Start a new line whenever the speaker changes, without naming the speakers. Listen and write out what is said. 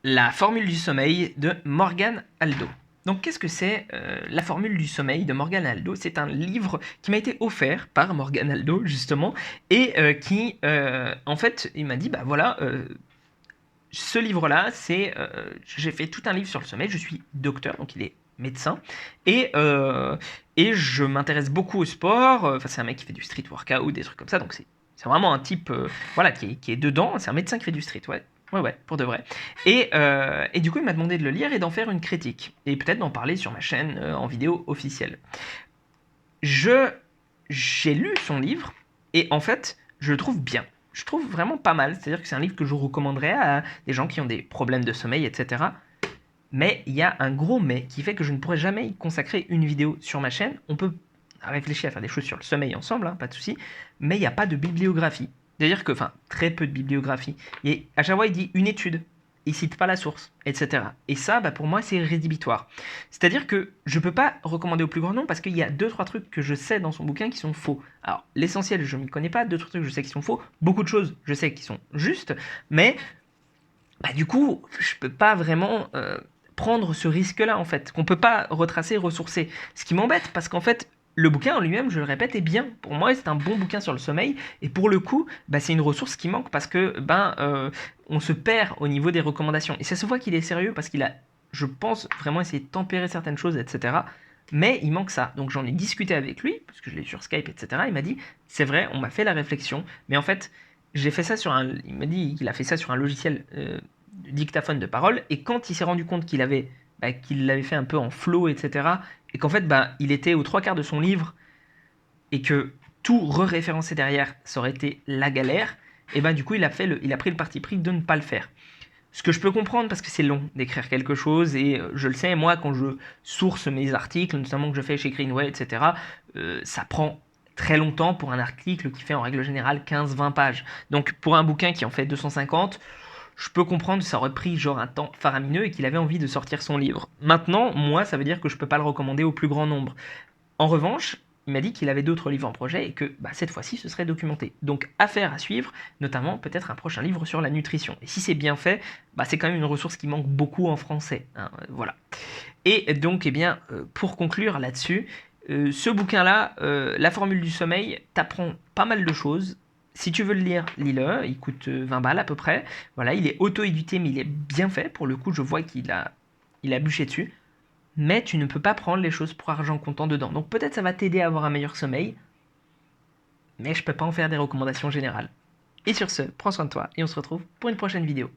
La formule du sommeil de Morgan Aldo. Donc qu'est-ce que c'est la formule du sommeil de Morgan Aldo? C'est un livre qui m'a été offert par Morgan Aldo justement et qui en fait il m'a dit bah voilà ce livre-là c'est j'ai fait tout un livre sur le sommeil, je suis docteur donc il est médecin et je m'intéresse beaucoup au sport, enfin c'est un mec qui fait du street workout, des trucs comme ça donc c'est vraiment un type voilà qui est dedans, c'est un médecin qui fait du street, ouais. Ouais, ouais, pour de vrai. Et du coup, il m'a demandé de le lire et d'en faire une critique. Et peut-être d'en parler sur ma chaîne en vidéo officielle. Je J'ai lu son livre et en fait, je le trouve bien. Je trouve vraiment pas mal. C'est-à-dire que c'est un livre que je recommanderais à des gens qui ont des problèmes de sommeil, etc. Mais il y a un gros mais qui fait que je ne pourrais jamais y consacrer une vidéo sur ma chaîne. On peut réfléchir à faire des choses sur le sommeil ensemble, hein, pas de souci, mais il n'y a pas de bibliographie. C'est-à-dire que, enfin, très peu de bibliographie. Et à chaque fois, il dit une étude, il cite pas la source, etc. Et ça, bah, pour moi, c'est rédhibitoire. C'est-à-dire que je peux pas recommander au plus grand nombre parce qu'il y a deux, trois trucs que je sais dans son bouquin qui sont faux. Alors, l'essentiel, je m'y connais pas, deux, trois trucs je sais qui sont faux, beaucoup de choses, je sais qui sont justes, mais bah, du coup, je peux pas vraiment prendre ce risque-là, en fait, qu'on peut pas retracer, ressourcer. Ce qui m'embête, parce qu'en fait, le bouquin en lui-même, je le répète, est bien. Pour moi, c'est un bon bouquin sur le sommeil, et pour le coup, bah, c'est une ressource qui manque parce que on se perd au niveau des recommandations. Et ça se voit qu'il est sérieux parce qu'il a, je pense, vraiment essayé de tempérer certaines choses, etc. Mais il manque ça. Donc j'en ai discuté avec lui, parce que je l'ai sur Skype, etc. Il m'a dit, c'est vrai, on m'a fait la réflexion, mais en fait, j'ai fait ça sur un. Il m'a dit qu'il a fait ça sur un logiciel de dictaphone de parole, et quand il s'est rendu compte qu'il l'avait fait un peu en flow, etc., et qu'en fait, il était aux trois quarts de son livre, et que tout re-référencer derrière, ça aurait été la galère, et du coup, il a pris le parti pris de ne pas le faire. Ce que je peux comprendre parce que c'est long d'écrire quelque chose et je le sais, moi, quand je source mes articles, notamment que je fais chez Greenway, etc., ça prend très longtemps pour un article qui fait en règle générale 15-20 pages. Donc pour un bouquin qui en fait 250, je peux comprendre que ça aurait pris genre un temps faramineux et qu'il avait envie de sortir son livre. Maintenant, moi, ça veut dire que je peux pas le recommander au plus grand nombre. En revanche, il m'a dit qu'il avait d'autres livres en projet et que cette fois-ci ce serait documenté. Donc affaire à suivre, notamment peut-être un prochain livre sur la nutrition. Et si c'est bien fait, c'est quand même une ressource qui manque beaucoup en français, hein, voilà. Et donc, pour conclure là-dessus, ce bouquin-là, La formule du sommeil, t'apprend pas mal de choses. Si tu veux le lire, lis-le. Il coûte 20 balles à peu près. Voilà, il est auto-édité, mais il est bien fait. Pour le coup, je vois il a bûché dessus. Mais tu ne peux pas prendre les choses pour argent comptant dedans. Donc peut-être ça va t'aider à avoir un meilleur sommeil, mais je peux pas en faire des recommandations générales. Et sur ce, prends soin de toi et on se retrouve pour une prochaine vidéo.